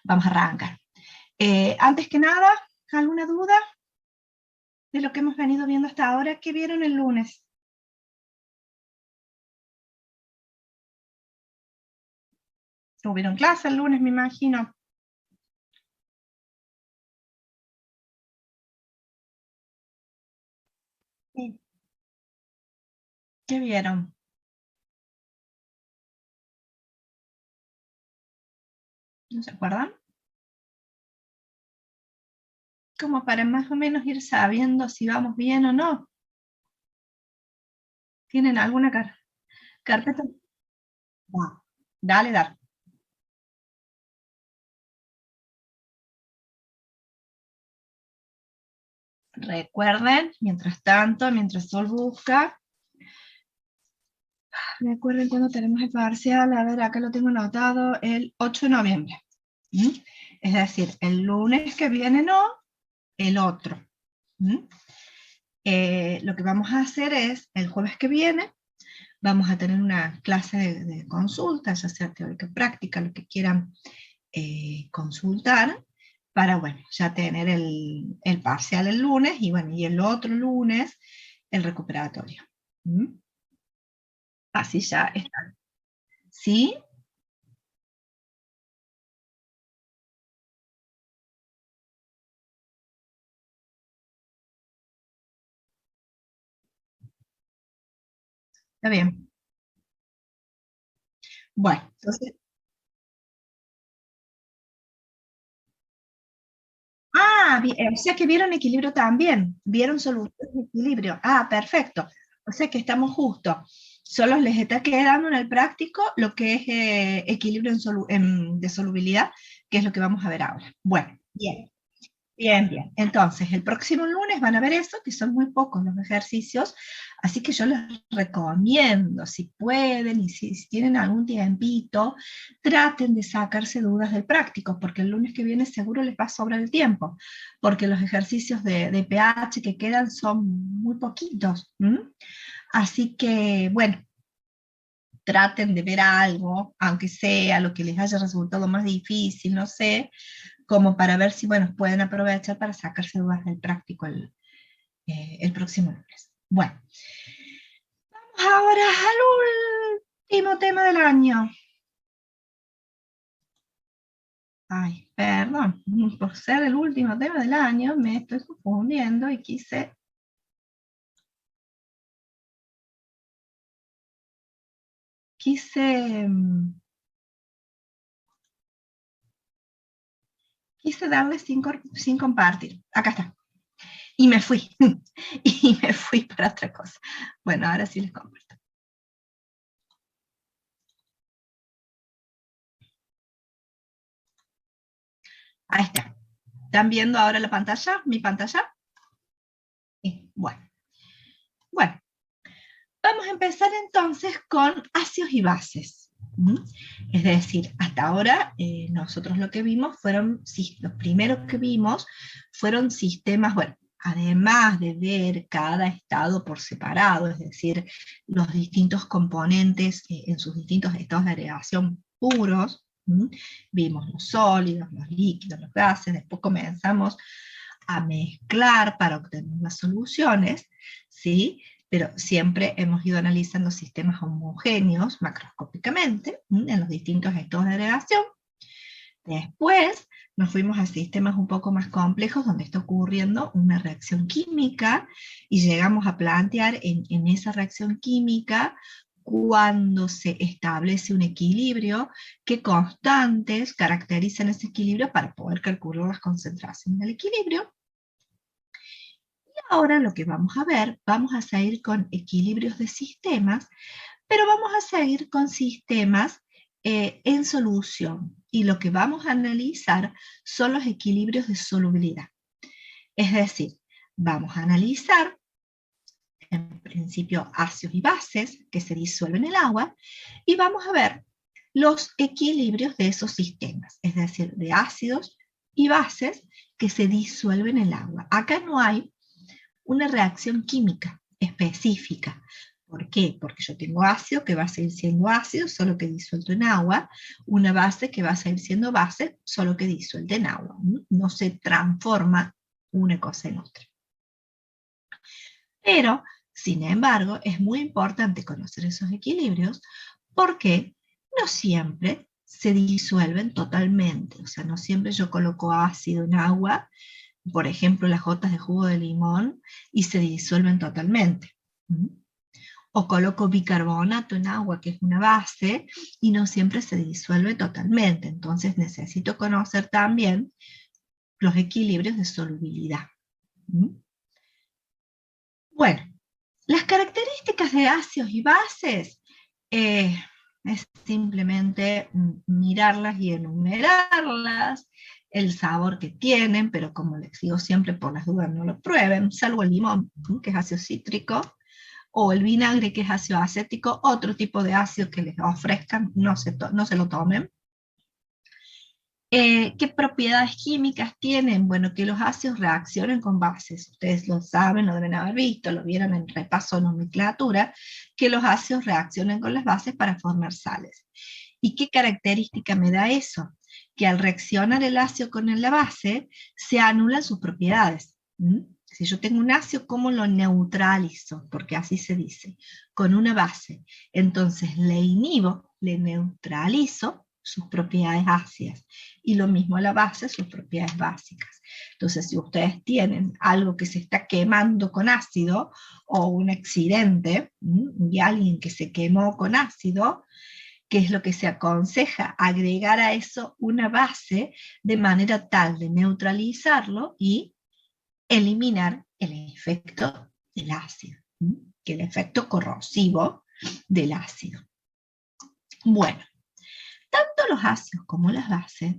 vamos a arrancar. Antes que nada, ¿alguna duda de lo que hemos venido viendo hasta ahora? ¿Qué vieron el lunes? ¿Tuvieron clase el lunes, me imagino? Sí. ¿Qué vieron? ¿No se acuerdan? Como para más o menos ir sabiendo si vamos bien o no. ¿Tienen alguna carpeta? Va. Dale, dale. Recuerden, mientras tanto, mientras Sol busca, recuerden cuando tenemos el parcial, a ver, acá lo tengo anotado, el 8 de noviembre. ¿Mm? Es decir, el lunes que viene no, el otro. ¿Mm? Lo que vamos a hacer es, el jueves que viene, vamos a tener una clase de consulta, ya sea teórica o práctica, lo que quieran consultar, para, bueno, ya tener el parcial el lunes, y bueno, y el otro lunes, el recuperatorio. ¿Mm? Así ya está. ¿Sí? Está bien. Bueno, entonces, o sea que vieron equilibrio también, vieron soluciones de equilibrio. Ah, perfecto. O sea que estamos justo. Solo les está quedando en el práctico lo que es equilibrio de solubilidad, que es lo que vamos a ver ahora. Bueno, bien. Bien, bien. Entonces, el próximo lunes van a ver eso, que son muy pocos los ejercicios, así que yo les recomiendo, si pueden y si tienen algún tiempito, traten de sacarse dudas del práctico, porque el lunes que viene seguro les va a sobrar el tiempo, porque los ejercicios de pH que quedan son muy poquitos. ¿M? Así que, bueno, traten de ver algo, aunque sea lo que les haya resultado más difícil, no sé, como para ver si, bueno, pueden aprovechar para sacarse dudas del práctico el próximo lunes. Bueno, ahora al último tema del año. Ay, perdón, por ser el último tema del año me estoy confundiendo y quise, quise darle sin compartir. Acá está. Y me fui. Y me fui para otra cosa. Bueno, ahora sí les comparto. Ahí está. ¿Están viendo ahora la pantalla? ¿Mi pantalla? Sí. Bueno. Bueno, vamos a empezar entonces con ácidos y bases. ¿Mm? Es decir, hasta ahora nosotros lo que vimos fueron, los primeros que vimos fueron sistemas, bueno, además de ver cada estado por separado, es decir, los distintos componentes en sus distintos estados de agregación puros. ¿Mm? Vimos los sólidos, los líquidos, los gases, después comenzamos a mezclar para obtener las soluciones, ¿sí? Pero siempre hemos ido analizando sistemas homogéneos macroscópicamente en los distintos estados de agregación. Después nos fuimos a sistemas un poco más complejos donde está ocurriendo una reacción química y llegamos a plantear en esa reacción química cuando se establece un equilibrio, qué constantes caracterizan ese equilibrio para poder calcular las concentraciones del equilibrio. Ahora lo que vamos a ver, vamos a seguir con equilibrios de sistemas, pero vamos a seguir con sistemas en solución. Y lo que vamos a analizar son los equilibrios de solubilidad. Es decir, vamos a analizar, en principio, ácidos y bases que se disuelven en el agua, y vamos a ver los equilibrios de esos sistemas, es decir, de ácidos y bases que se disuelven en el agua. Acá no hay una reacción química específica, ¿Por qué? Porque yo tengo ácido que va a seguir siendo ácido, solo que disuelto en agua, una base que va a seguir siendo base, solo que disuelta en agua. No se transforma una cosa en otra. Pero, sin embargo, es muy importante conocer esos equilibrios porque no siempre se disuelven totalmente. O sea, no siempre yo coloco ácido en agua, por ejemplo, las gotas de jugo de limón, y se disuelven totalmente. O coloco bicarbonato en agua, que es una base, y no siempre se disuelve totalmente. Entonces necesito conocer también los equilibrios de solubilidad. Bueno, las características de ácidos y bases es simplemente mirarlas y enumerarlas, el sabor que tienen, pero como les digo siempre, por las dudas no lo prueben, salvo el limón, que es ácido cítrico, o el vinagre, que es ácido acético, otro tipo de ácido que les ofrezcan, no se lo tomen. ¿Qué propiedades químicas tienen? Bueno, que los ácidos reaccionan con bases. Ustedes lo saben, lo deben haber visto, lo vieron en repaso de nomenclatura, que los ácidos reaccionan con las bases para formar sales. ¿Y qué característica me da eso? Que al reaccionar el ácido con la base, se anulan sus propiedades. Si yo tengo un ácido, ¿cómo lo neutralizo? Porque así se dice, con una base. Entonces le inhibo, le neutralizo sus propiedades ácidas. Y lo mismo a la base, sus propiedades básicas. Entonces, si ustedes tienen algo que se está quemando con ácido, o un accidente, y alguien que se quemó con ácido, ¿qué es lo que se aconseja? Agregar a eso una base de manera tal de neutralizarlo y eliminar el efecto del ácido, que el efecto corrosivo del ácido. Bueno, tanto los ácidos como las bases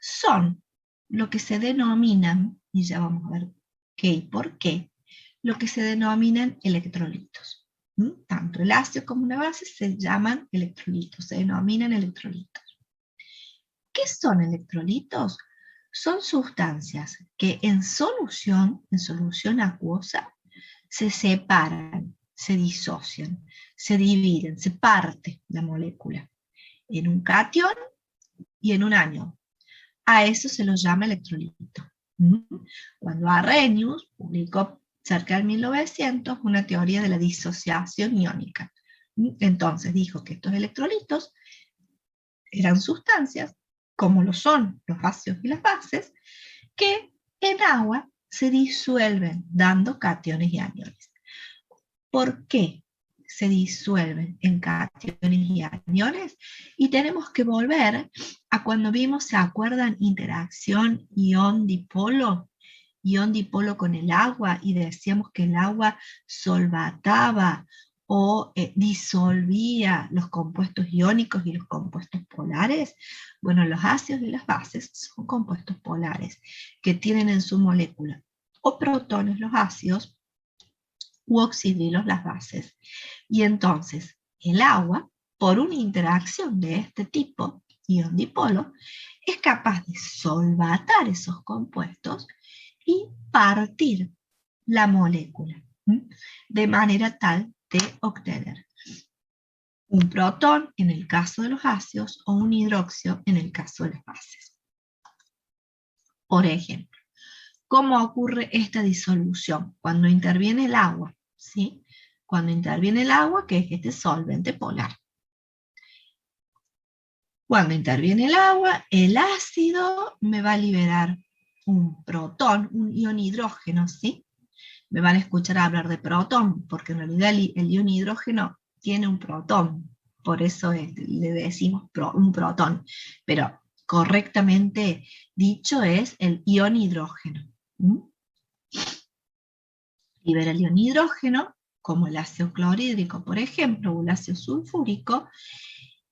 son lo que se denominan, y ya vamos a ver qué y por qué, lo que se denominan electrolitos. Tanto el ácido como una base se llaman electrolitos, se denominan electrolitos. ¿Qué son electrolitos? Son sustancias que en solución acuosa, se separan, se disocian, se dividen, se parte la molécula en un catión y en un anión. A eso se lo llama electrolito. Cuando Arrhenius publicó cerca del 1900 una teoría de la disociación iónica. Entonces dijo que estos electrolitos eran sustancias, como lo son los ácidos y las bases, que en agua se disuelven dando cationes y aniones. ¿Por qué se disuelven en cationes y aniones? Y tenemos que volver a cuando vimos, ¿se acuerdan? Interacción ion-dipolo, ion-dipolo con el agua, y decíamos que el agua solvataba o disolvía los compuestos iónicos y los compuestos polares. Bueno, los ácidos y las bases son compuestos polares que tienen en su molécula o protones los ácidos u oxidrilos las bases. Y entonces el agua, por una interacción de este tipo, ion-dipolo, es capaz de solvatar esos compuestos y partir la molécula, de manera tal de obtener un protón en el caso de los ácidos o un hidróxido en el caso de las bases. Por ejemplo, ¿cómo ocurre esta disolución? Cuando interviene el agua, ¿sí? Cuando interviene el agua, que es este solvente polar. Cuando interviene el agua, el ácido me va a liberar un protón, un ion hidrógeno, ¿sí? Me van a escuchar hablar de protón, porque en realidad el ion hidrógeno tiene un protón, por eso le decimos un protón, pero correctamente dicho es el ion hidrógeno. Libera el ion hidrógeno, como el ácido clorhídrico, por ejemplo, o el ácido sulfúrico,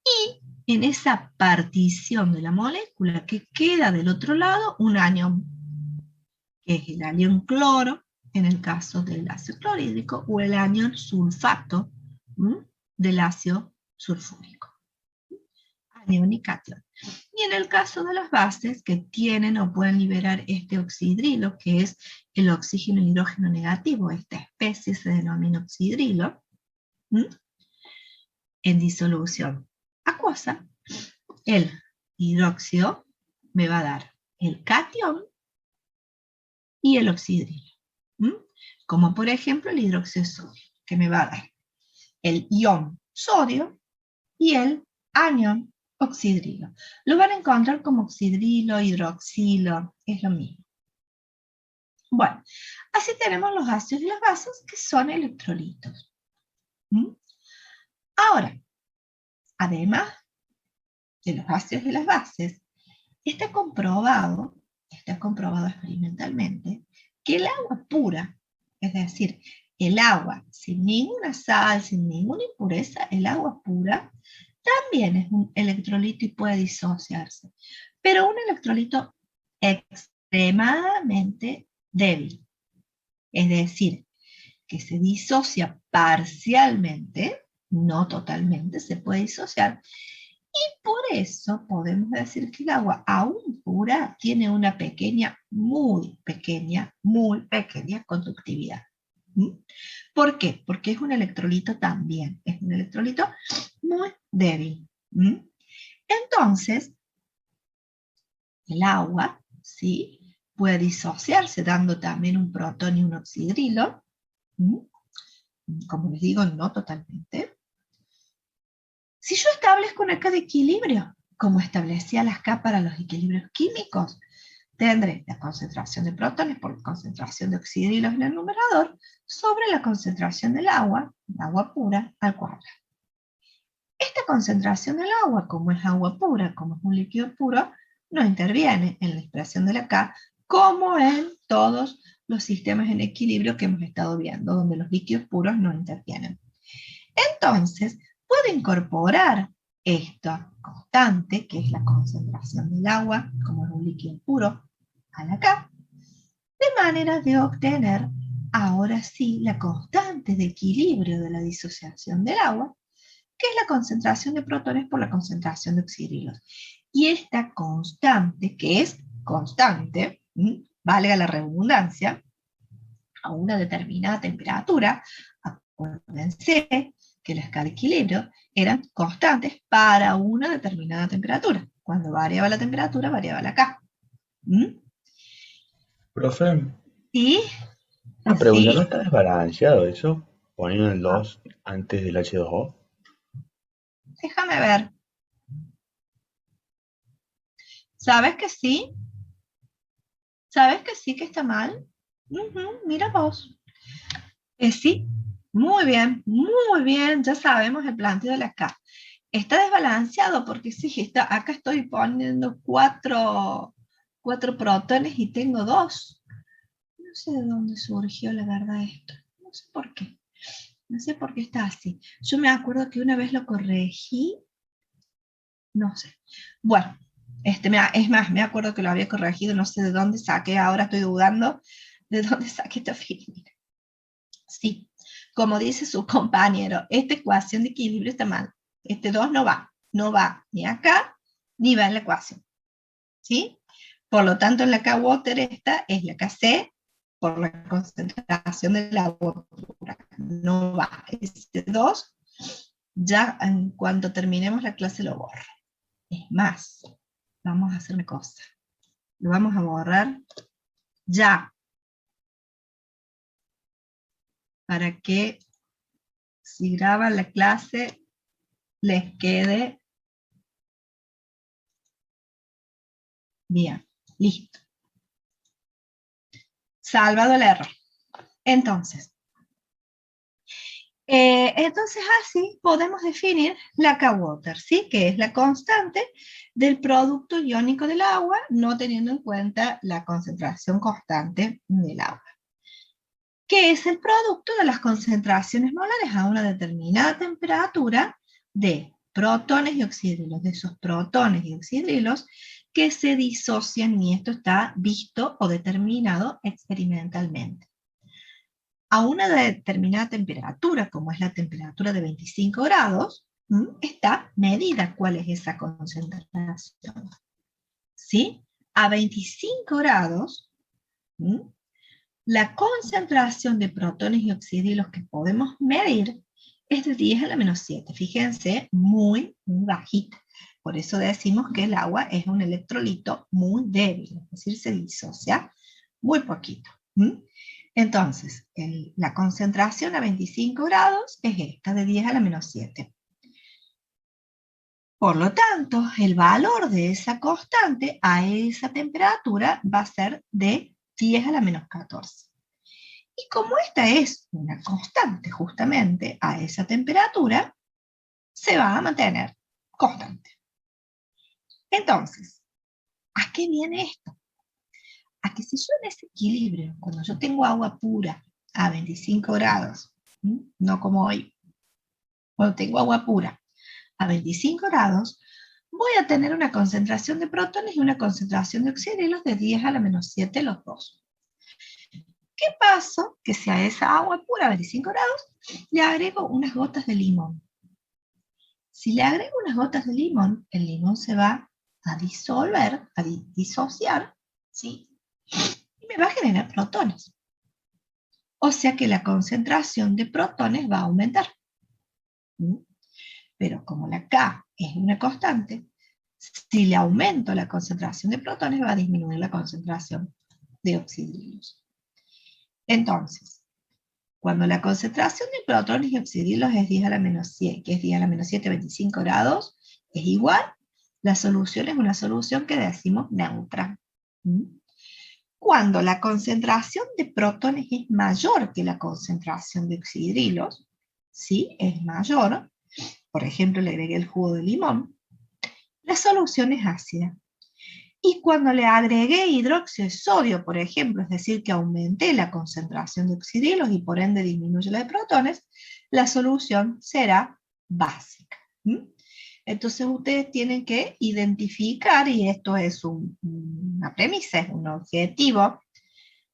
y en esa partición de la molécula que queda del otro lado, un anión, que es el anión cloro, en el caso del ácido clorhídrico, o el anión sulfato del ácido sulfúrico. Anión y catión. Y en el caso de las bases que tienen o pueden liberar este oxidrilo, que es el oxígeno hidrógeno negativo, esta especie se denomina oxidrilo, ¿Mm? En disolución acuosa, el hidróxido me va a dar el catión y el oxidrilo. ¿Mm? Como por ejemplo el hidróxido de sodio, que me va a dar el ion sodio y el anión oxidrilo. Lo van a encontrar como oxidrilo, hidroxilo, es lo mismo. Bueno, así tenemos los ácidos y las bases, que son electrolitos. ¿Mm? Ahora, además de los ácidos y las bases, está comprobado experimentalmente, que el agua pura, es decir, el agua sin ninguna sal, sin ninguna impureza, el agua pura, también es un electrolito y puede disociarse, pero un electrolito extremadamente débil, es decir, que se disocia parcialmente, no totalmente, se puede disociar, y por eso podemos decir que el agua aún pura tiene una pequeña, muy pequeña conductividad. ¿Mm? ¿Por qué? Porque es un electrolito también, es un electrolito muy débil. ¿Mm? Entonces, el agua, ¿sí?, puede disociarse dando también un protón y un oxidrilo. ¿Mm? Como les digo, no totalmente. Si yo establezco una K de equilibrio, como establecía las K para los equilibrios químicos, tendré la concentración de protones por la concentración de oxidrilos en el numerador sobre la concentración del agua pura, al cuadrado. Esta concentración del agua, como es agua pura, como es un líquido puro, no interviene en la expresión de la K, como en todos los sistemas en equilibrio que hemos estado viendo, donde los líquidos puros no intervienen. Entonces, puedo incorporar esta constante, que es la concentración del agua, como es un líquido puro, a la K, de manera de obtener, ahora sí, la constante de equilibrio de la disociación del agua, que es la concentración de protones por la concentración de oxidrilos. Y esta constante, que es constante, valga la redundancia, a una determinada temperatura, acuérdense que las K de equilibrio eran constantes para una determinada temperatura. Cuando variaba la temperatura, variaba la K. ¿Mm? Profe, Y una pregunta, ¿no sí, está desbalanceado eso? Poniendo el 2 antes del H2O. déjame ver. ¿Sabes que sí? ¿Sabes que sí que está mal? Mira vos. Sí, muy bien, ya sabemos el planteo de la K. Está desbalanceado porque sí, acá estoy poniendo cuatro protones y tengo dos. No sé de dónde surgió la verdad esto. No sé por qué. No sé por qué está así. Yo me acuerdo que una vez lo corregí. No sé. Bueno, es más, me acuerdo que lo había corregido. No sé de dónde saqué. Ahora estoy dudando de dónde saqué esta figura. Sí, como dice su compañero, esta ecuación de equilibrio está mal. Este 2 no va ni acá, ni va en la ecuación. ¿Sí? Por lo tanto, en la K-Water esta es la KC por la concentración del agua pura. No va. Este 2, ya en cuanto terminemos la clase lo borro. Es más, vamos a hacer una cosa. Lo vamos a borrar ya, para que si graban la clase les quede bien. Listo. Salvado el error. Entonces, así podemos definir la K-Water, ¿sí? Que es la constante del producto iónico del agua, no teniendo en cuenta la concentración constante del agua, que es el producto de las concentraciones molares a una determinada temperatura de protones y oxidrilos, de esos protones y oxidrilos que se disocian, y esto está visto o determinado experimentalmente. A una determinada temperatura, como es la temperatura de 25 grados, está medida cuál es esa concentración. ¿Sí? A 25 grados, la concentración de protones y oxidrilos que podemos medir es de 10 a la menos 7. Fíjense, muy, muy bajita. Por eso decimos que el agua es un electrolito muy débil, es decir, se disocia muy poquito. Entonces, la concentración a 25 grados es esta, de 10 a la menos 7. Por lo tanto, el valor de esa constante a esa temperatura va a ser de 10 a la menos 14. Y como esta es una constante justamente a esa temperatura, se va a mantener constante. Entonces, ¿a qué viene esto? A que si yo en ese equilibrio, cuando yo tengo agua pura a 25 grados, no como hoy, cuando tengo agua pura a 25 grados, voy a tener una concentración de protones y una concentración de oxidrilos de 10 a la menos 7 los dos. ¿Qué pasa? Que si a esa agua pura a 25 grados le agrego unas gotas de limón. Si le agrego unas gotas de limón, el limón se va a disolver, a disociar, ¿sí? Y me va a generar protones. O sea que la concentración de protones va a aumentar. Pero como la K es una constante, si le aumento la concentración de protones, va a disminuir la concentración de oxidrilos. Entonces, cuando la concentración de protones y oxidrilos es 10 a la menos 7, que es 10 a la menos 7, 25 grados, es igual, la solución es una solución que decimos neutra. Cuando la concentración de protones es mayor que la concentración de oxidrilos, ¿sí? Es mayor, por ejemplo, le agregué el jugo de limón, la solución es ácida. Y cuando le agregué hidróxido de sodio, por ejemplo, es decir, que aumenté la concentración de oxidrilos y por ende disminuye la de protones, la solución será básica. Entonces ustedes tienen que identificar, y esto es una premisa, es un objetivo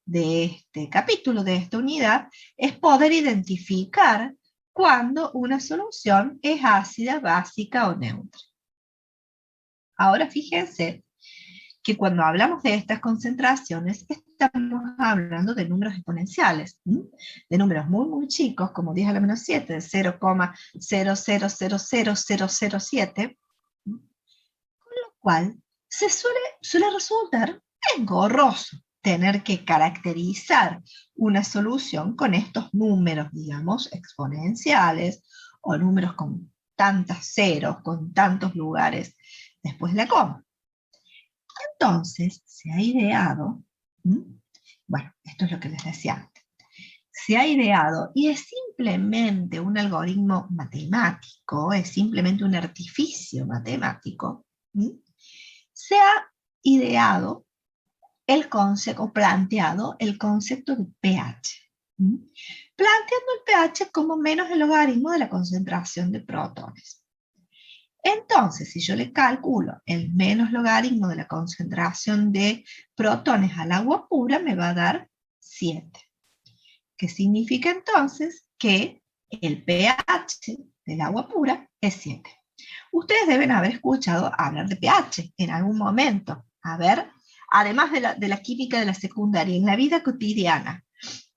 de este capítulo, de esta unidad, es poder identificar cuando una solución es ácida, básica o neutra. Ahora fíjense que cuando hablamos de estas concentraciones estamos hablando de números exponenciales, de números muy, muy chicos, como 10 a la menos 7, de 0,0000007, con lo cual suele resultar engorroso tener que caracterizar una solución con estos números, digamos, exponenciales, o números con tantas ceros, con tantos lugares después de la coma. Entonces, se ha ideado, bueno, esto es lo que les decía antes, se ha ideado, y es simplemente un algoritmo matemático, es simplemente un artificio matemático, se ha ideado el concepto, o planteado el concepto de pH, planteando el pH como menos el logaritmo de la concentración de protones. Entonces, si yo le calculo el menos logaritmo de la concentración de protones al agua pura, me va a dar 7. ¿Qué significa entonces? Que el pH del agua pura es 7. Ustedes deben haber escuchado hablar de pH en algún momento. A ver, además de la química de la secundaria, en la vida cotidiana,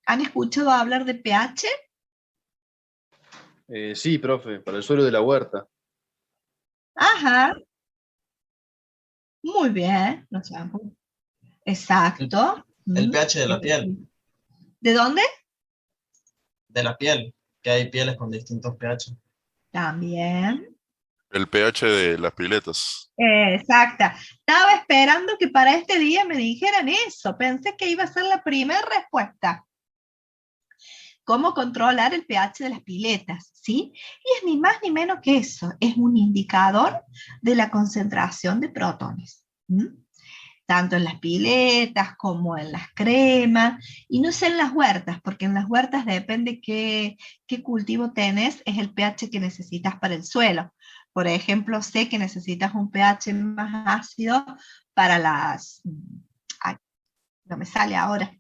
¿han escuchado hablar de pH? Sí, profe, para el suelo de la huerta. Ajá, muy bien. No sé, exacto. El pH de la piel, ¿De dónde? de la piel, que hay pieles con distintos pH. También. El pH de las piletas. Exacta. Estaba esperando que para este día me dijeran eso. Pensé que iba a ser la primera respuesta. ¿Cómo controlar el pH de las piletas? ¿Sí? Y es ni más ni menos que eso. Es un indicador de la concentración de protones. Tanto en las piletas como en las cremas, y no sé en las huertas, porque en las huertas depende qué cultivo tenés, es el pH que necesitas para el suelo. Por ejemplo, sé que necesitas un pH más ácido para las, ay, no me sale ahora,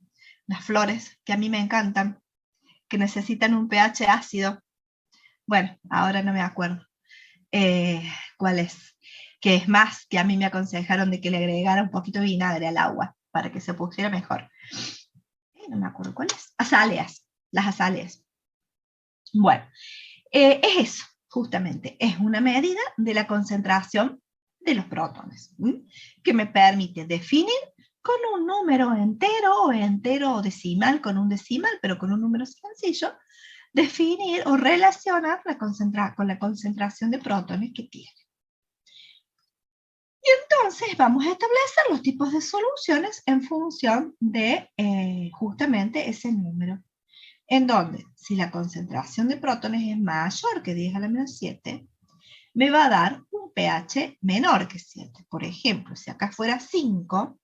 las flores, que a mí me encantan, que necesitan un pH ácido. Bueno, ahora no me acuerdo cuál es, que es más, que a mí me aconsejaron de que le agregara un poquito de vinagre al agua para que se pusiera mejor. No me acuerdo cuál es. Azaleas, las azaleas. Bueno, Es eso, justamente, es una medida de la concentración de los protones, que me permite definir con un número entero o decimal, con un decimal, pero con un número sencillo, definir o relacionar con la concentración de protones que tiene. Y entonces vamos a establecer los tipos de soluciones en función de justamente ese número. En donde, si la concentración de protones es mayor que 10 a la menos 7, me va a dar un pH menor que 7. Por ejemplo, si acá fuera 5,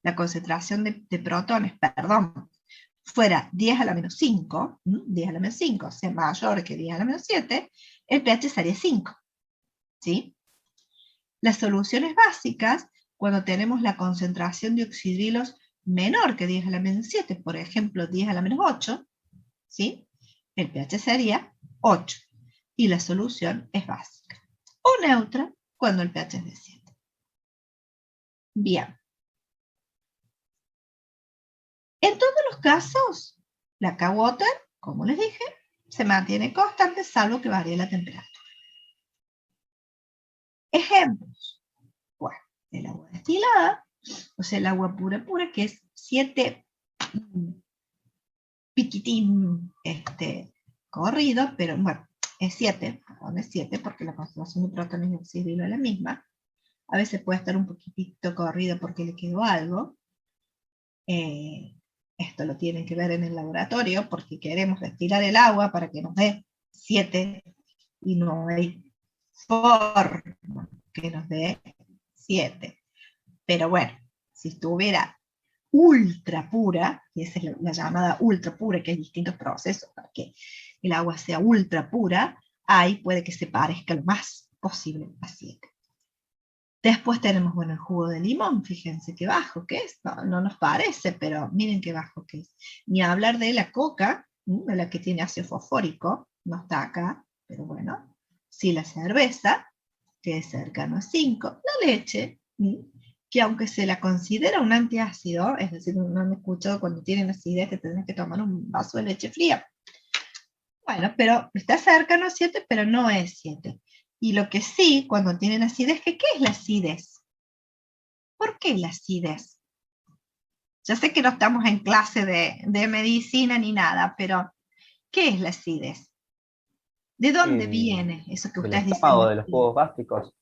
la concentración de protones, perdón, fuera 10 a la menos 5, 10 a la menos 5, o sea, mayor que 10 a la menos 7, el pH sería 5. ¿Sí? Las soluciones básicas, cuando tenemos la concentración de oxidrilos menor que 10 a la menos 7, por ejemplo, 10 a la menos 8, ¿sí? El pH sería 8 y la solución es básica. O neutra cuando el pH es de 7. Bien. En todos los casos, la K-Water, como les dije, se mantiene constante salvo que varíe la temperatura. Ejemplos. Bueno, el agua destilada, o sea, el agua pura, que es 7 piquitín corrido, pero bueno, es 7, perdón, es 7 porque la concentración de protones y oxidrilo es la misma. A veces puede estar un poquitito corrido porque le quedó algo. Esto lo tienen que ver en el laboratorio porque queremos destilar el agua para que nos dé 7 y no hay forma que nos dé 7. Pero bueno, si estuviera ultra pura, y esa es la llamada ultra pura, que hay distintos procesos para que el agua sea ultra pura, ahí puede que se parezca lo más posible a 7. Después tenemos, bueno, el jugo de limón, fíjense qué bajo que es, no nos parece, pero miren qué bajo que es. Ni hablar de la coca, de la que tiene ácido fosfórico, no está acá, pero bueno. Sí, la cerveza, que es cercano a 5, la leche, que aunque se la considera un antiácido, es decir, no han escuchado cuando tienen acidez que tienen que tomar un vaso de leche fría. Bueno, pero está cercano a 7, pero no es 7. Y lo que sí, cuando tienen acidez, ¿qué es la acidez? ¿Por qué la acidez? Ya sé que no estamos en clase de medicina ni nada, pero ¿qué es la acidez? ¿De dónde viene eso que Del ustedes dicen? estómago, de los jugos gástricos.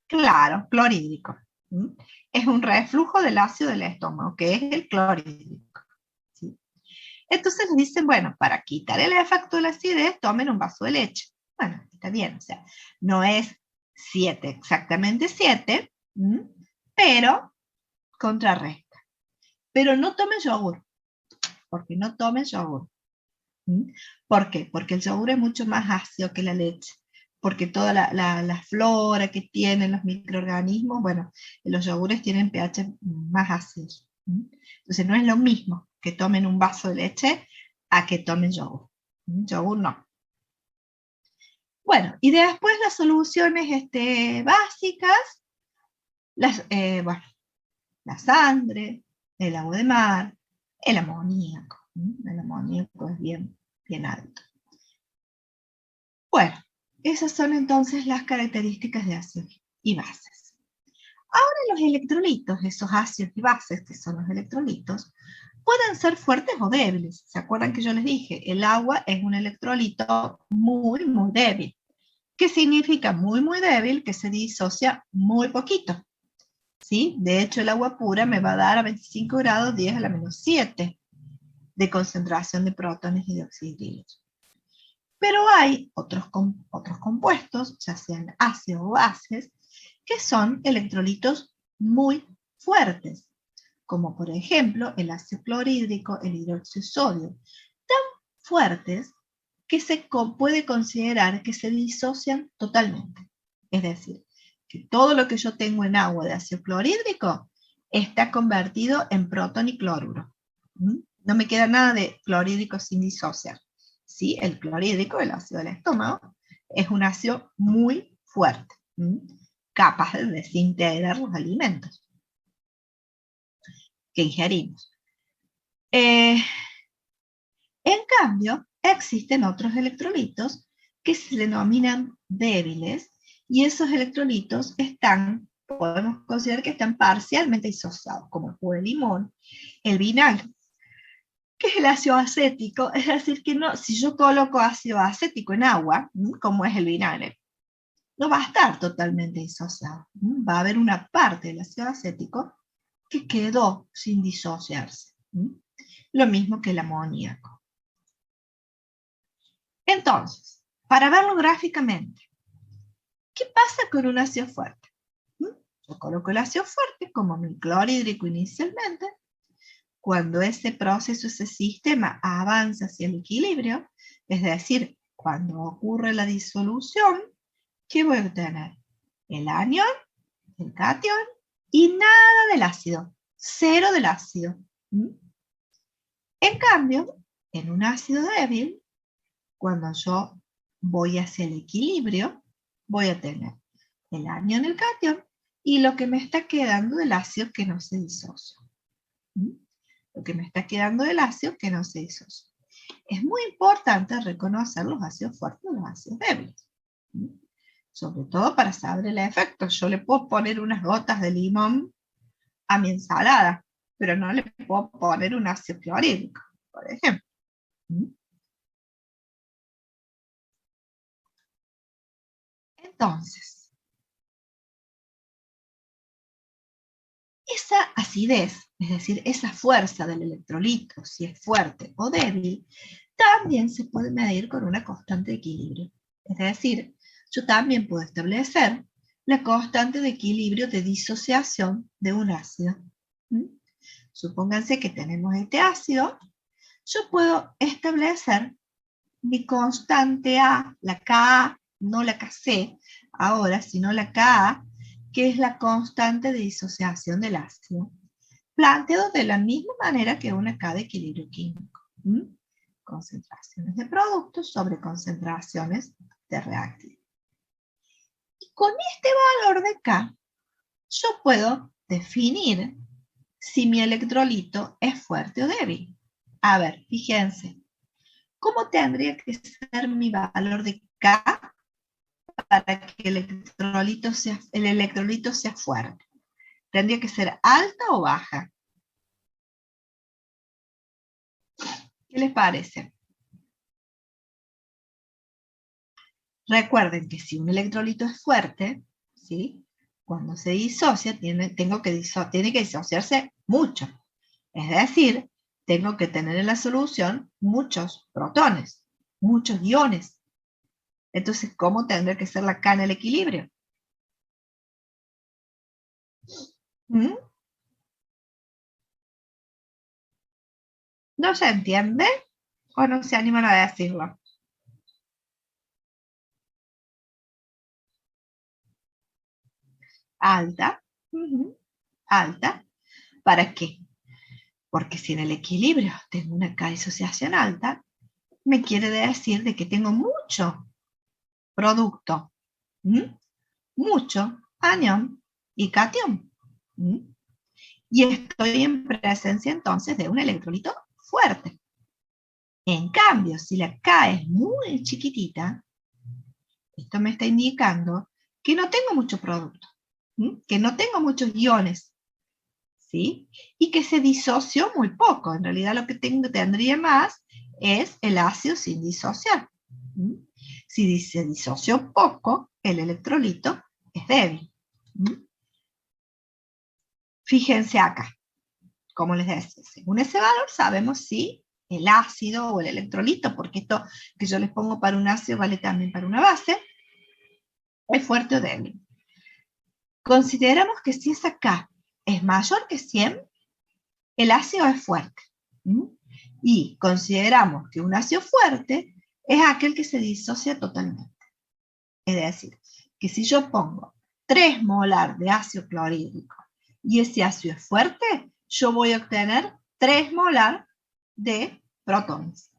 Claro, clorhídrico. Es un reflujo del ácido del estómago, que es el clorhídrico. ¿Sí? Entonces les dicen, bueno, para quitar el efecto de la acidez, tomen un vaso de leche. Bueno, está bien, o sea, no es 7, exactamente 7, pero contrarresta. Pero no tomen yogur, porque no tomen yogur. ¿Por qué? Porque el yogur es mucho más ácido que la leche, porque toda la flora que tienen los microorganismos, bueno, los yogures tienen pH más ácidos. Entonces no es lo mismo que tomen un vaso de leche a que tomen yogur. Yogur no. Bueno, y después las soluciones básicas, bueno, la sangre, el agua de mar, el amoníaco. El amoníaco es bien alto. Bueno, esas son entonces las características de ácidos y bases. Ahora los electrolitos, esos ácidos y bases, que son los electrolitos, pueden ser fuertes o débiles. ¿Se acuerdan que yo les dije? El agua es un electrolito muy débil. ¿Qué significa muy débil? Que se disocia muy poquito. ¿Sí? De hecho, el agua pura me va a dar a 25 grados 10 a la menos 7 de concentración de protones y de oxidrilos. Pero hay otros compuestos, ya sean ácidos o bases, que son electrolitos muy fuertes, como por ejemplo el ácido clorhídrico, el hidróxido de sodio, tan fuertes que se puede considerar que se disocian totalmente. Es decir, que todo lo que yo tengo en agua de ácido clorhídrico está convertido en protón y cloruro. No me queda nada de clorhídrico sin disociar. ¿Sí? El clorhídrico, el ácido del estómago, es un ácido muy fuerte, capaz de desintegrar los alimentos que ingerimos. En cambio, existen otros electrolitos que se denominan débiles, y esos electrolitos podemos considerar que están parcialmente disociados, como el limón, el vinagre, que es el ácido acético. Es decir, que no, si yo coloco ácido acético en agua, como es el vinagre, no va a estar totalmente disociado. Va a haber una parte del ácido acético que quedó sin disociarse. Lo mismo que el amoníaco. Entonces, para verlo gráficamente, ¿qué pasa con un ácido fuerte? Yo coloco el ácido fuerte como mi clorhídrico inicialmente. Cuando ese proceso, ese sistema avanza hacia el equilibrio, es decir, cuando ocurre la disolución, ¿qué voy a obtener? El anión, el catión y nada del ácido, cero del ácido. En cambio, en un ácido débil, cuando yo voy hacia el equilibrio, voy a tener el anión, el catión y lo que me está quedando del ácido que no se disocia. Lo que me está quedando del ácido que no se disocia. Es muy importante reconocer los ácidos fuertes y los ácidos débiles. Sobre todo para saber el efecto. Yo le puedo poner unas gotas de limón a mi ensalada, pero no le puedo poner un ácido clorhídrico, por ejemplo. Entonces, esa acidez, es decir, esa fuerza del electrolito, si es fuerte o débil, también se puede medir con una constante de equilibrio. Es decir, yo también puedo establecer la constante de equilibrio de disociación de un ácido. Supónganse que tenemos este ácido, yo puedo establecer mi constante A, la Ka, no la Kc, ahora, sino la Ka, que es la constante de disociación del ácido, planteado de la misma manera que una K de equilibrio químico. Concentraciones de productos sobre concentraciones de reactivos. Y con este valor de K, yo puedo definir si mi electrolito es fuerte o débil. A ver, fíjense, ¿cómo tendría que ser mi valor de K para que el electrolito sea fuerte? ¿Tendría que ser alta o baja? ¿Qué les parece? Recuerden que si un electrolito es fuerte, ¿sí? Cuando se disocia, tiene que disociarse mucho. Es decir, tengo que tener en la solución muchos protones, muchos iones. Entonces, ¿cómo tendría que ser la K en el equilibrio? ¿No se entiende? ¿O no se animan a decirlo? Alta. Alta. ¿Para qué? Porque si en el equilibrio tengo una K disociación alta, me quiere decir de que tengo mucho producto, mucho anión y catión. Y estoy en presencia entonces de un electrolito fuerte. En cambio, si la K es muy chiquitita, esto me está indicando que no tengo mucho producto, que no tengo muchos iones, ¿sí? Y que se disoció muy poco. En realidad lo que tendría más es el ácido sin disociar. Si se disoció poco, el electrolito es débil. Fíjense acá, como les decía, según ese valor sabemos si el ácido o el electrolito, porque esto que yo les pongo para un ácido vale también para una base, es fuerte o débil. Consideramos que si esa K es mayor que 100, el ácido es fuerte. Y consideramos que un ácido fuerte es aquel que se disocia totalmente. Es decir, que si yo pongo 3 molar de ácido clorhídrico y ese ácido es fuerte, yo voy a obtener 3 molar de protones.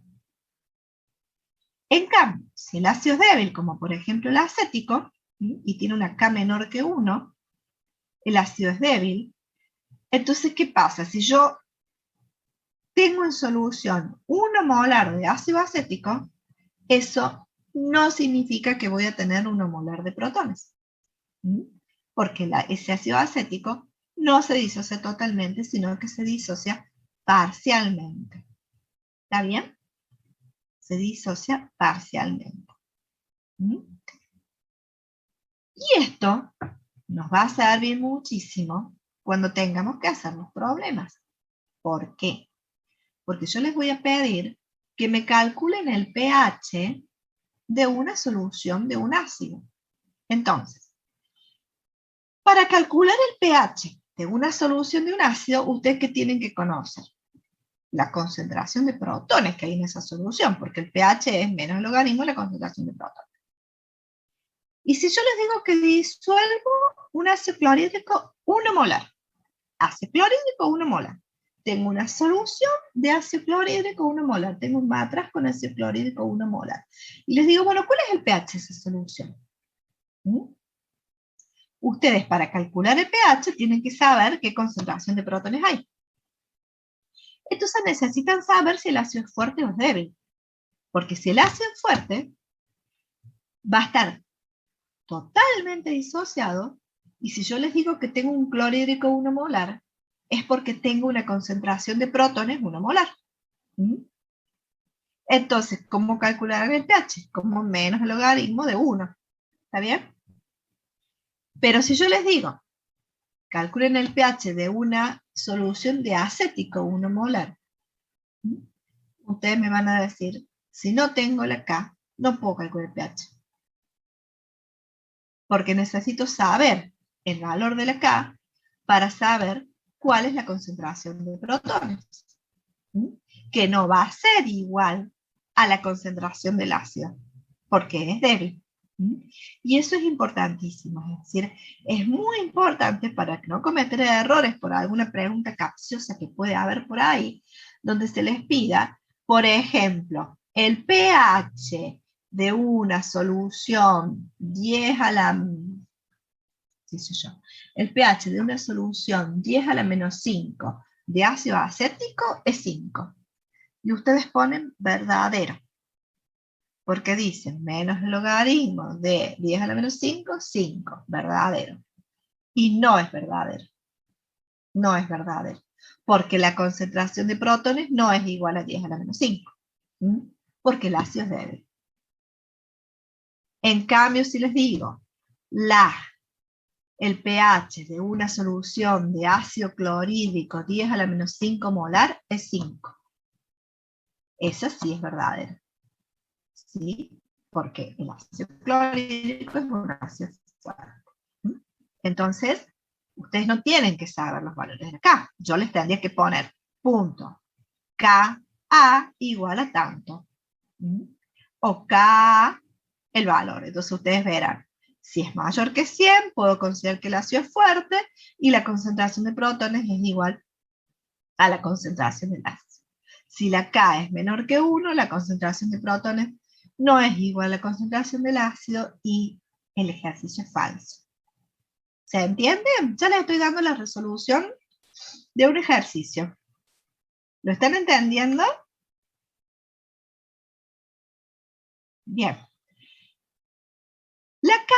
En cambio, si el ácido es débil, como por ejemplo el acético, y tiene una K menor que 1, el ácido es débil, entonces, ¿qué pasa? Si yo tengo en solución 1 molar de ácido acético, eso no significa que voy a tener 1 molar de protones. ¿Mm? Porque ese ácido acético no se disocia totalmente, sino que se disocia parcialmente. ¿Está bien? Se disocia parcialmente. ¿Mm? Y esto nos va a servir muchísimo cuando tengamos que hacer los problemas. ¿Por qué? Porque yo les voy a pedir que me calculen el pH de una solución de un ácido. Entonces, para calcular el pH de una solución de un ácido, ustedes que tienen que conocer la concentración de protones que hay en esa solución, porque el pH es menos el logaritmo de la concentración de protones. Y si yo les digo que disuelvo un ácido clorhídrico 1 molar, ácido clorhídrico 1 molar, tengo una solución de ácido clorhídrico 1 molar, tengo un matraz con ácido clorhídrico 1 molar, y les digo, bueno, ¿cuál es el pH de esa solución? ¿Mm? Ustedes para calcular el pH tienen que saber qué concentración de protones hay. Entonces necesitan saber si el ácido es fuerte o es débil. Porque si el ácido es fuerte, va a estar totalmente disociado, y si yo les digo que tengo un clorhídrico 1 molar, es porque tengo una concentración de protones 1 molar. ¿Mm? Entonces, ¿cómo calcular el pH? Como menos el logaritmo de 1. ¿Está bien? Pero si yo les digo, calculen el pH de una solución de acético 1 molar, ustedes me van a decir, si no tengo la K, no puedo calcular el pH. Porque necesito saber el valor de la K para saber cuál es la concentración de protones. ¿Mm? Que no va a ser igual a la concentración del ácido, porque es débil. ¿Mm? Y eso es importantísimo, es decir, es muy importante para no cometer errores por alguna pregunta capciosa que puede haber por ahí, donde se les pida, por ejemplo, el pH de una solución 10 a la, qué sé yo, el pH de una solución 10 a la menos 5 de ácido acético es 5. Y ustedes ponen verdadero, porque dicen menos el logaritmo de 10 a la menos 5, 5, verdadero. Y no es verdadero. No es verdadero. Porque la concentración de protones no es igual a 10 a la menos 5. ¿Mm? Porque el ácido es débil. En cambio, si les digo, el pH de una solución de ácido clorhídrico 10 a la menos 5 molar es 5. Esa sí es verdadera. ¿Sí? Porque el ácido clorhídrico es un ácido fuerte. ¿Mm? Entonces, ustedes no tienen que saber los valores de K. Yo les tendría que poner punto Ka igual a tanto. ¿Mm? O K el valor. Entonces ustedes verán, si es mayor que 100, puedo considerar que el ácido es fuerte y la concentración de protones es igual a la concentración del ácido. Si la K es menor que 1, la concentración de protones no es igual a la concentración del ácido y el ejercicio es falso. ¿Se entiende? Ya les estoy dando la resolución de un ejercicio. ¿Lo están entendiendo? Bien. La K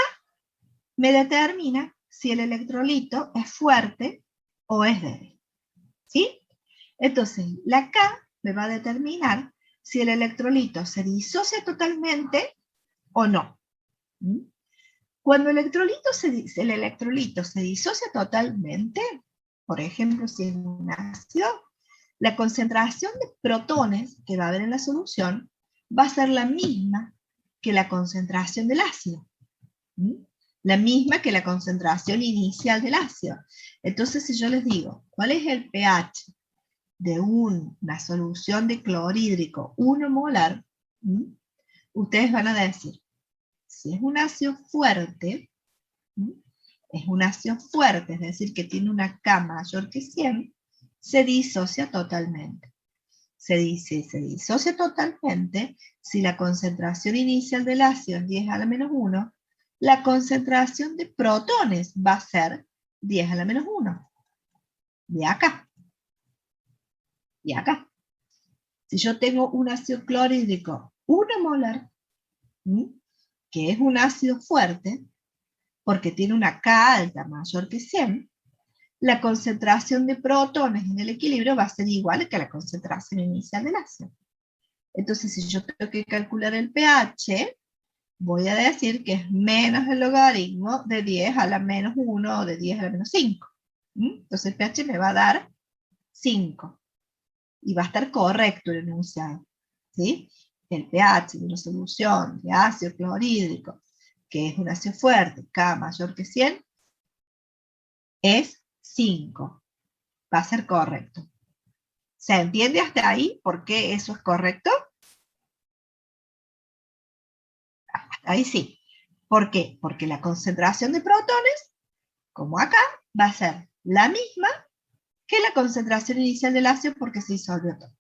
me determina si el electrolito es fuerte o es débil. ¿Sí? Entonces, la K me va a determinar si el electrolito se disocia totalmente o no. ¿Mm? Cuando el electrolito se disocia totalmente, por ejemplo, si es un ácido, la concentración de protones que va a haber en la solución va a ser la misma que la concentración del ácido. ¿Mm? La misma que la concentración inicial del ácido. Entonces, si yo les digo, ¿cuál es el pH de una solución de clorhídrico 1 molar? ¿Mm? Ustedes van a decir, si es un ácido fuerte, es un ácido fuerte, es decir, que tiene una K mayor que 100, se disocia totalmente. Se disocia totalmente si la concentración inicial del ácido es 10 a la menos 1, la concentración de protones va a ser 10 a la menos 1. De acá. Y acá. Si yo tengo un ácido clorhídrico 1 molar, ¿m? Que es un ácido fuerte, porque tiene una K alta mayor que 100, la concentración de protones en el equilibrio va a ser igual que la concentración inicial del ácido. Entonces, si yo tengo que calcular el pH, voy a decir que es menos el logaritmo de 10 a la menos 1 o de 10 a la menos 5. Entonces el pH me va a dar 5. Y va a estar correcto el enunciado. ¿Sí? El pH de una solución de ácido clorhídrico, que es un ácido fuerte, K mayor que 100, es 5. Va a ser correcto. ¿Se entiende hasta ahí por qué eso es correcto? Ahí sí. ¿Por qué? Porque la concentración de protones, como acá, va a ser la misma que la concentración inicial del ácido porque se disolvió todo.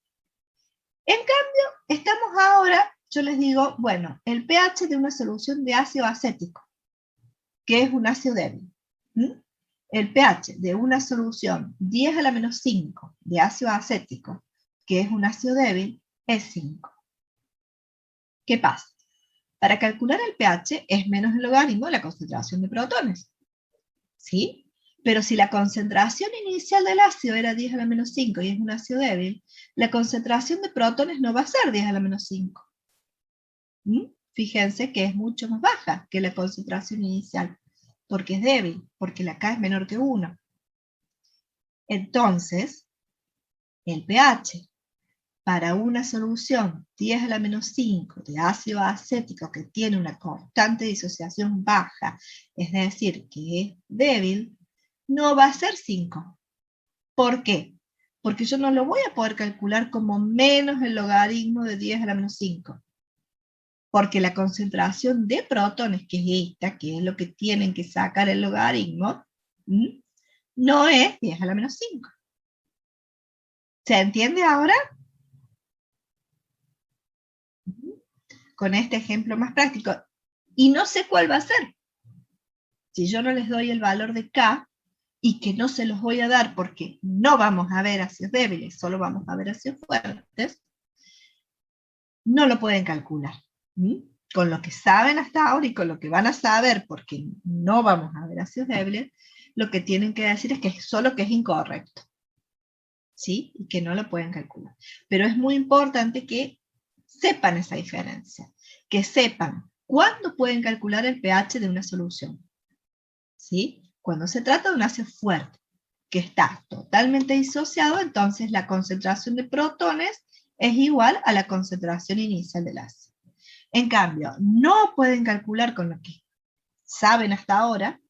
En cambio, estamos ahora, yo les digo, bueno, el pH de una solución de ácido acético, que es un ácido débil. El pH de una solución 10 a la menos 5 de ácido acético, que es un ácido débil, es 5. ¿Qué pasa? Para calcular el pH es menos el logaritmo de la concentración de protones. ¿Sí? Pero si la concentración inicial del ácido era 10 a la menos 5 y es un ácido débil, la concentración de protones no va a ser 10 a la menos 5. Fíjense que es mucho más baja que la concentración inicial, porque es débil, porque la K es menor que 1. Entonces, el pH para una solución 10 a la menos 5 de ácido acético que tiene una constante de disociación baja, es decir, que es débil, no va a ser 5. ¿Por qué? Porque yo no lo voy a poder calcular como menos el logaritmo de 10 a la menos 5. Porque la concentración de protones, que es esta, que es lo que tienen que sacar el logaritmo, no es 10 a la menos 5. ¿Se entiende ahora? Con este ejemplo más práctico. Y no sé cuál va a ser. Si yo no les doy el valor de K, y que no se los voy a dar porque no vamos a ver ácidos débiles, solo vamos a ver ácidos fuertes, no lo pueden calcular. Con lo que saben hasta ahora y con lo que van a saber, porque no vamos a ver ácidos débiles, lo que tienen que decir es que solo que es incorrecto. ¿Sí? Y que no lo pueden calcular. Pero es muy importante que sepan esa diferencia, que sepan cuándo pueden calcular el pH de una solución. ¿Sí? Cuando se trata de un ácido fuerte, que está totalmente disociado, entonces la concentración de protones es igual a la concentración inicial del ácido. En cambio, no pueden calcular con lo que saben hasta ahora,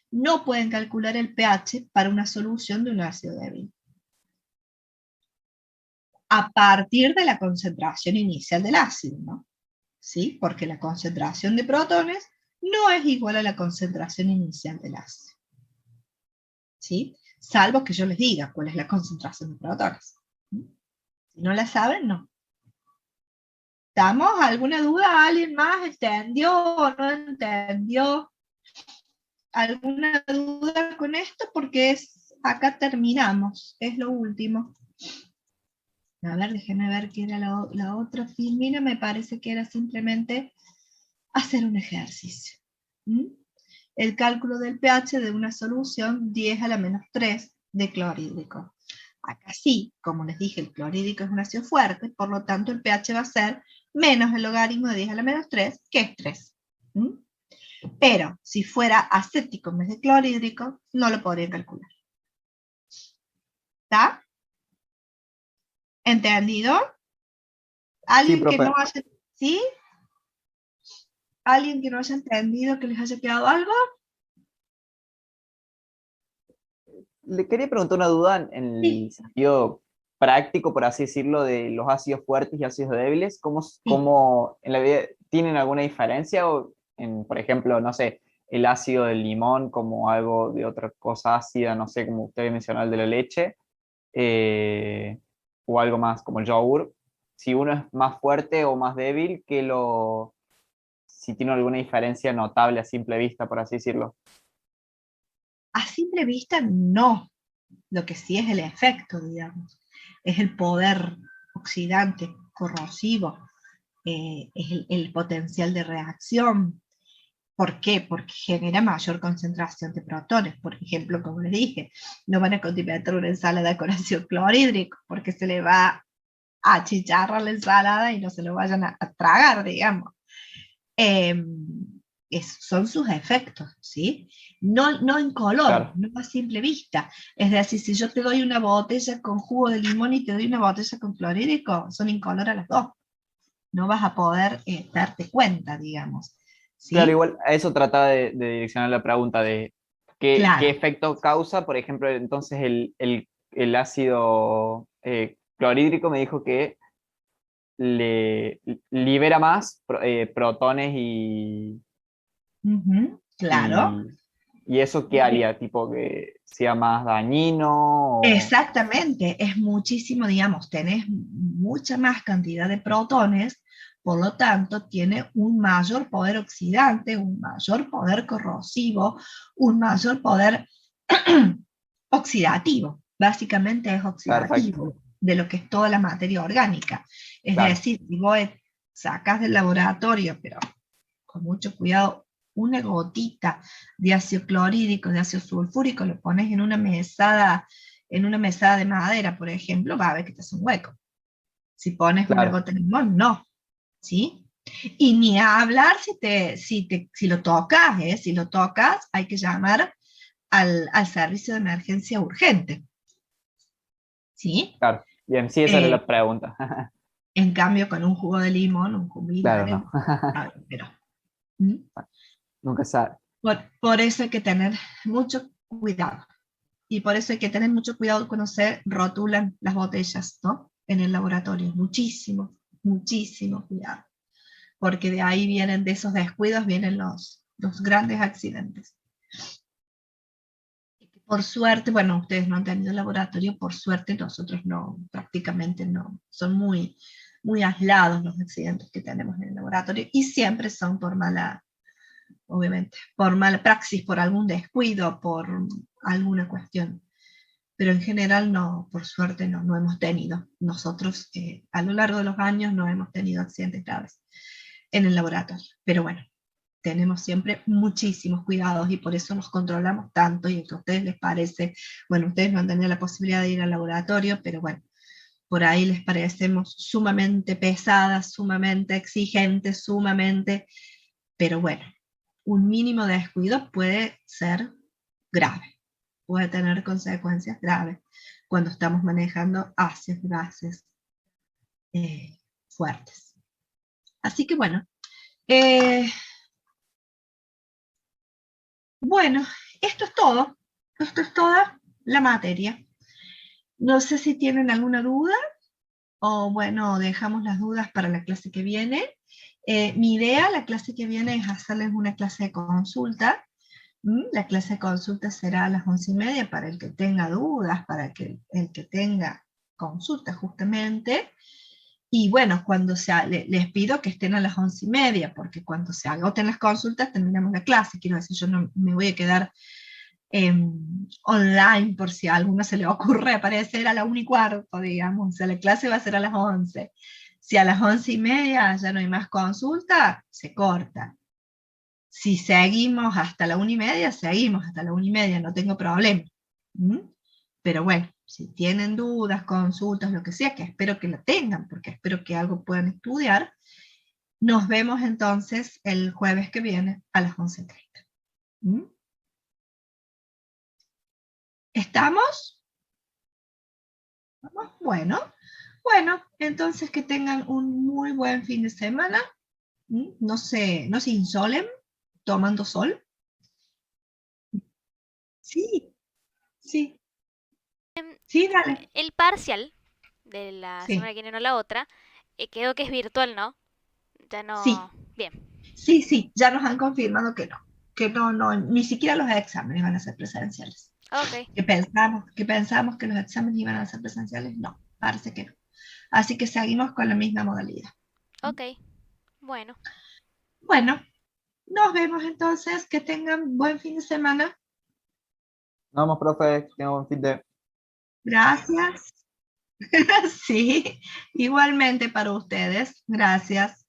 no pueden calcular el pH para una solución de un ácido débil. A partir de la concentración inicial del ácido, ¿no? ¿Sí? Porque la concentración de protones no es igual a la concentración inicial del ácido. ¿Sí? Salvo que yo les diga cuál es la concentración de protones. Si no la saben, no. ¿Estamos? ¿Alguna duda? ¿Alguien más entendió o no entendió? ¿Alguna duda con esto? Porque acá terminamos, es lo último. A ver, déjenme ver qué era la otra filmina, me parece que era simplemente hacer un ejercicio. El cálculo del pH de una solución 10 a la menos 3 de clorhídrico. Acá sí, como les dije, el clorhídrico es un ácido fuerte, por lo tanto el pH va a ser menos el logaritmo de 10 a la menos 3, que es 3. Pero si fuera acético en vez de clorhídrico, no lo podría calcular. ¿Está? ¿Entendido? ¿Alguien Sí, que no profe. haya... ¿Sí? ¿Alguien que no haya entendido, que les haya quedado algo? Le quería preguntar una duda en Sí. el sentido práctico, por así decirlo, de los ácidos fuertes y ácidos débiles. Sí. ¿Cómo en la vida tienen alguna diferencia? O en, por ejemplo, no sé, el ácido del limón como algo de otra cosa ácida, no sé, como usted mencionó, el de la leche, eh, o algo más como el yogur. Si uno es más fuerte o más débil, si tiene alguna diferencia notable a simple vista, por así decirlo. A simple vista, no. Lo que sí es el efecto, digamos. Es el poder oxidante, corrosivo, es el potencial de reacción. ¿Por qué? Porque genera mayor concentración de protones. Por ejemplo, como les dije, no van a condimentar una ensalada con ácido clorhídrico porque se le va a achicharrar la ensalada y no se lo vayan a tragar, digamos. Eh, son sus efectos, ¿sí? No en color, Claro. no a simple vista. Es decir, si yo te doy una botella con jugo de limón y te doy una botella con clorhídrico, son incoloras las dos. No vas a poder darte cuenta, digamos. ¿Sí? Claro, igual a eso trataba de direccionar la pregunta de qué Claro. efecto causa, por ejemplo, entonces el ácido clorhídrico me dijo que le libera más protones Claro. y, y eso qué haría, tipo que sea más dañino o... Exactamente, es muchísimo, digamos, tenés mucha más cantidad de protones, por lo tanto, tiene un mayor poder oxidante, un mayor poder corrosivo, un mayor poder oxidativo. Básicamente es Perfecto, oxidativo de lo que es toda la materia orgánica. Es claro, decir, si vos sacás del laboratorio, pero con mucho cuidado, una gotita de ácido clorhídrico, de ácido sulfúrico, lo pones en una mesada de madera, por ejemplo, va a ver que te hace un hueco. Si pones una claro, gota de limón, no, ¿sí? Y ni a hablar si lo tocas, ¿eh? Si lo tocas, hay que llamar al servicio de emergencia urgente, ¿sí? claro. Bien, sí, esa era Eh, la pregunta. en cambio, con un jugo de limón, un jugo de Claro, no. vinagre, a ver, pero, ¿Mm? Nunca sabe. por eso hay que tener mucho cuidado. Y por eso hay que tener mucho cuidado cuando se rotulan las botellas, ¿no? En el laboratorio. Muchísimo, muchísimo cuidado. Porque de ahí vienen, de esos descuidos, vienen los grandes accidentes. Por suerte, bueno, ustedes no han tenido laboratorio, por suerte nosotros no, prácticamente no. Son muy, muy aislados los accidentes que tenemos en el laboratorio y siempre son por mala, obviamente, por mala praxis, por algún descuido, por alguna cuestión. Pero en general no, por suerte no hemos tenido. Nosotros a lo largo de los años no hemos tenido accidentes graves en el laboratorio. Pero bueno, tenemos siempre muchísimos cuidados y por eso nos controlamos tanto y que a ustedes les parece, bueno, ustedes no han tenido la posibilidad de ir al laboratorio, pero bueno, por ahí les parecemos sumamente pesadas, sumamente exigentes, sumamente, pero bueno, un mínimo de descuido puede ser grave, puede tener consecuencias graves cuando estamos manejando ácidos y bases fuertes. Así que bueno, eh, bueno, esto es todo. Esto es toda la materia. No sé si tienen alguna duda o bueno, dejamos las dudas para la clase que viene. Mi idea, la clase que viene, es hacerles una clase de consulta. La clase de consulta será a las 11:30 para el que tenga dudas, para el que tenga consulta justamente. Y bueno, les pido que estén a las 11:30, porque cuando se agoten las consultas terminamos la clase. Quiero decir, yo no me voy a quedar online por si a alguno se le ocurre aparecer a la 1:15, digamos. O sea, la clase va a ser a las 11. Si a las 11:30 ya no hay más consulta, se corta. Si seguimos hasta la 1:30, seguimos hasta la 1:30, no tengo problema. Pero bueno, si tienen dudas, consultas, lo que sea, que espero que la tengan, porque espero que algo puedan estudiar, nos vemos entonces el jueves que viene a las 11:30. ¿Estamos? ¿Estamos? Bueno, entonces que tengan un muy buen fin de semana. No se insolen tomando sol. Sí, sí, sí, dale. El parcial de la semana Sí, que viene, no la otra, quedó que es virtual, ¿no? Ya sí, no. Bien. sí, ya nos han confirmado que no, ni siquiera los exámenes van a ser presenciales. Ok, Que pensamos que los exámenes iban a ser presenciales, no, parece que no. Así que seguimos con la misma modalidad. ok. Bueno. Bueno, nos vemos entonces, que tengan buen fin de semana. Nos vemos, profe, que tenga buen fin de... Gracias. Sí, igualmente para ustedes. Gracias.